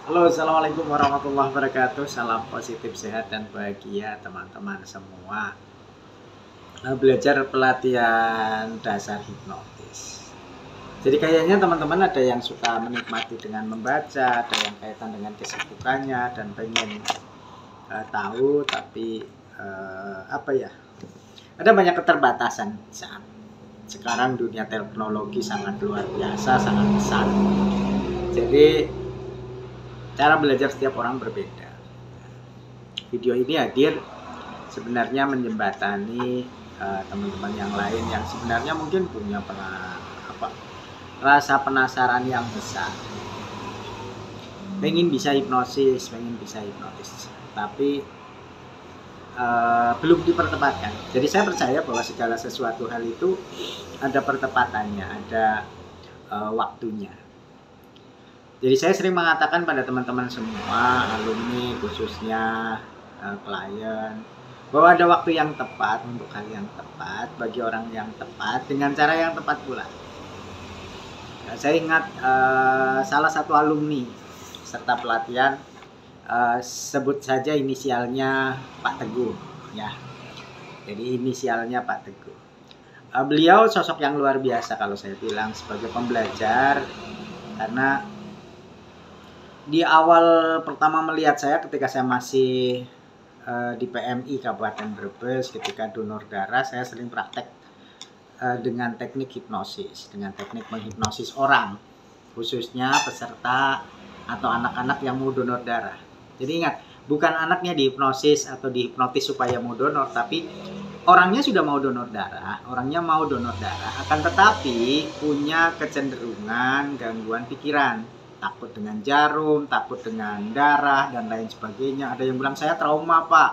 Halo, assalamualaikum warahmatullahi wabarakatuh. Salam positif, sehat, dan bahagia teman-teman semua. Belajar pelatihan dasar hipnotis. Jadi kayaknya teman-teman ada yang suka menikmati dengan membaca, ada yang kaitan dengan kesibukannya dan pengen tahu, tapi apa ya? Ada banyak keterbatasan saat sekarang dunia teknologi sangat luar biasa, sangat besar. Jadi cara belajar setiap orang berbeda. Video ini hadir sebenarnya menjembatani teman-teman yang lain yang sebenarnya mungkin punya rasa penasaran yang besar, pengen bisa hipnosis, tapi belum dipertempatkan. Jadi saya percaya bahwa segala sesuatu hal itu ada pertempatannya, ada waktunya. Jadi saya sering mengatakan pada teman-teman semua, alumni khususnya klien, bahwa ada waktu yang tepat untuk hal yang tepat bagi orang yang tepat dengan cara yang tepat pula. Saya ingat salah satu alumni serta pelatihan, sebut saja inisialnya Pak Teguh, ya. Jadi inisialnya Pak Teguh. Beliau sosok yang luar biasa kalau saya bilang sebagai pembelajar, karena di awal pertama melihat saya ketika saya masih di PMI Kabupaten Brebes, ketika donor darah, saya sering praktek dengan teknik hipnosis, dengan teknik menghipnosis orang, khususnya peserta atau anak-anak yang mau donor darah. Jadi ingat, bukan anaknya dihipnosis atau dihipnotis supaya mau donor, tapi orangnya sudah mau donor darah, akan tetapi punya kecenderungan gangguan pikiran, takut dengan jarum, takut dengan darah, dan lain sebagainya. Ada yang bilang, saya trauma, Pak.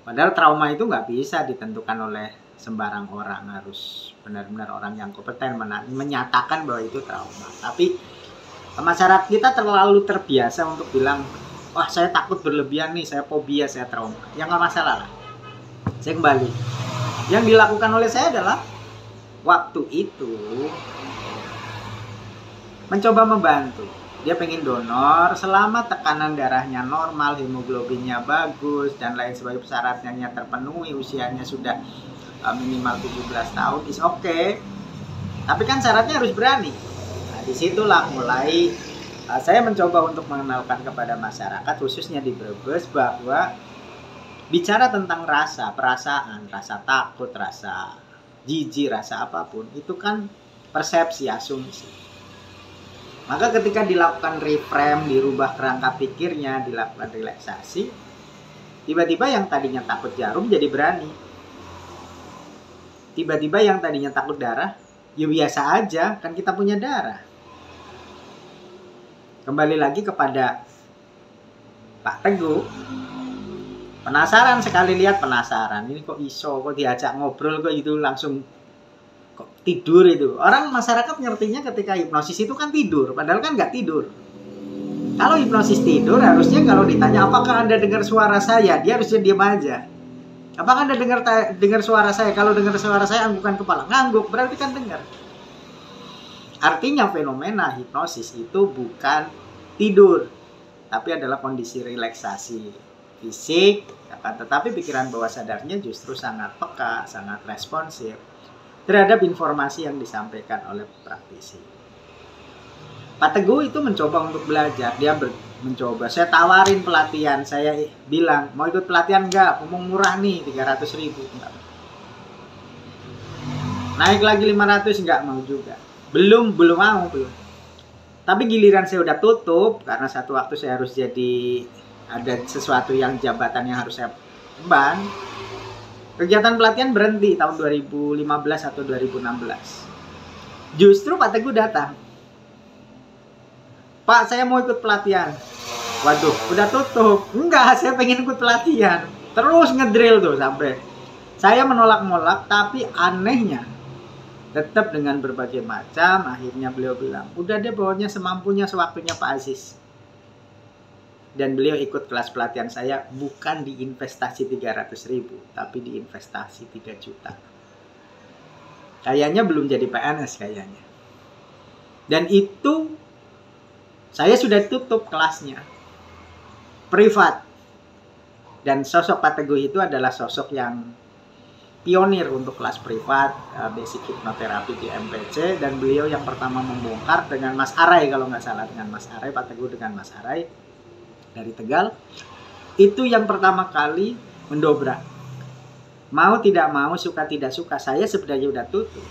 Padahal trauma itu nggak bisa ditentukan oleh sembarang orang, harus benar-benar orang yang kompeten menyatakan bahwa itu trauma. Tapi masyarakat kita terlalu terbiasa untuk bilang, wah saya takut berlebihan nih, saya fobia, saya trauma. Ya nggak masalah lah. Saya kembali. Yang dilakukan oleh saya adalah waktu itu mencoba membantu. Dia pengen donor selama tekanan darahnya normal, hemoglobinnya bagus, dan lain sebagainya, syaratnya terpenuhi, usianya sudah minimal 17 tahun, is okay. Tapi kan syaratnya harus berani. Nah, disitulah mulai saya mencoba untuk mengenalkan kepada masyarakat, khususnya di Brebes, bahwa bicara tentang rasa, perasaan, rasa takut, rasa jijik, rasa apapun, itu kan persepsi, asumsi. Maka ketika dilakukan reframe, dirubah kerangka pikirnya, dilakukan relaksasi, tiba-tiba yang tadinya takut jarum jadi berani. Tiba-tiba yang tadinya takut darah, ya biasa aja, kan kita punya darah. Kembali lagi kepada Pak Teguh, penasaran sekali lihat, penasaran. Ini kok iso, kok diajak ngobrol kok itu langsung kok tidur itu. Orang masyarakat ngertinya ketika hipnosis itu kan tidur, padahal kan nggak tidur. Kalau hipnosis tidur, harusnya kalau ditanya apakah Anda dengar suara saya, dia harusnya diam aja. Apakah Anda dengar suara saya? Kalau dengar suara saya anggukan kepala, ngangguk, berarti kan dengar. Artinya fenomena hipnosis itu bukan tidur, tapi adalah kondisi relaksasi fisik, tetapi pikiran bawah sadarnya justru sangat peka, sangat responsif terhadap informasi yang disampaikan oleh praktisi. Pak Teguh itu mencoba untuk belajar, dia mencoba. Saya tawarin pelatihan, saya bilang, mau ikut pelatihan enggak? Ngomong murah nih, 300.000. Enggak. Naik lagi 500, enggak mau juga. Belum mau. Tapi giliran saya udah tutup, karena satu waktu saya harus jadi, ada sesuatu yang jabatan yang harus saya emban. Kegiatan pelatihan berhenti tahun 2015 atau 2016. Justru Pak Teguh datang. Pak, saya mau ikut pelatihan. Waduh, udah tutup. Enggak, saya pengen ikut pelatihan. Terus ngedrill tuh sampai saya menolak-nolak, tapi anehnya tetap dengan berbagai macam, akhirnya beliau bilang, udah deh pokoknya semampunya, sewaktunya Pak Aziz. Dan beliau ikut kelas pelatihan saya, bukan di investasi 300.000, tapi di investasi 3 juta. Kayaknya belum jadi PNS kayaknya. Dan itu Saya sudah tutup kelasnya, privat. Dan sosok Pak Teguh itu adalah sosok yang pionir untuk kelas privat, basic hipnoterapi di MPC, dan beliau yang pertama membongkar dengan Mas Arai, kalau nggak salah, dengan Mas Arai, Pak Teguh dengan Mas Arai dari Tegal. Itu yang pertama kali mendobrak. Mau tidak mau, suka tidak suka, saya sebenarnya udah tutup.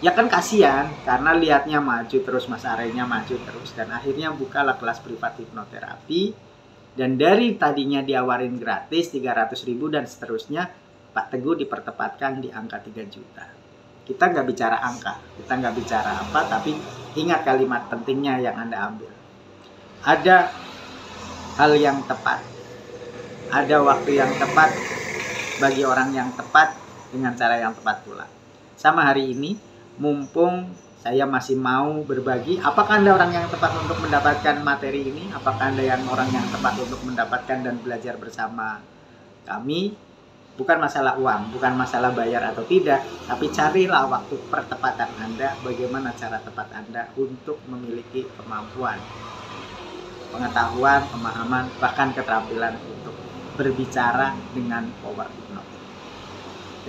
Ya kan kasihan, karena lihatnya maju terus, Mas Arainya maju terus, dan akhirnya bukalah kelas privat hipnoterapi. Dan dari tadinya diawarin gratis 300.000 dan seterusnya, Pak Teguh dipertepatkan di angka 3 juta. Kita nggak bicara angka, kita nggak bicara apa, tapi ingat kalimat pentingnya yang Anda ambil. Ada hal yang tepat, ada waktu yang tepat bagi orang yang tepat dengan cara yang tepat pula. Sama hari ini, mumpung saya masih mau berbagi, apakah Anda orang yang tepat untuk mendapatkan materi ini? Apakah Anda orang yang tepat untuk mendapatkan dan belajar bersama kami? Bukan masalah uang, bukan masalah bayar atau tidak, tapi carilah waktu pertepatan Anda, bagaimana cara tepat Anda untuk memiliki kemampuan, pengetahuan, pemahaman, bahkan keterampilan untuk berbicara dengan power hipnotis.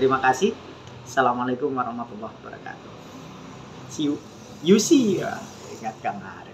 Terima kasih. Assalamualaikum warahmatullahi wabarakatuh. See you. You see ya. Ingat Kang Ari.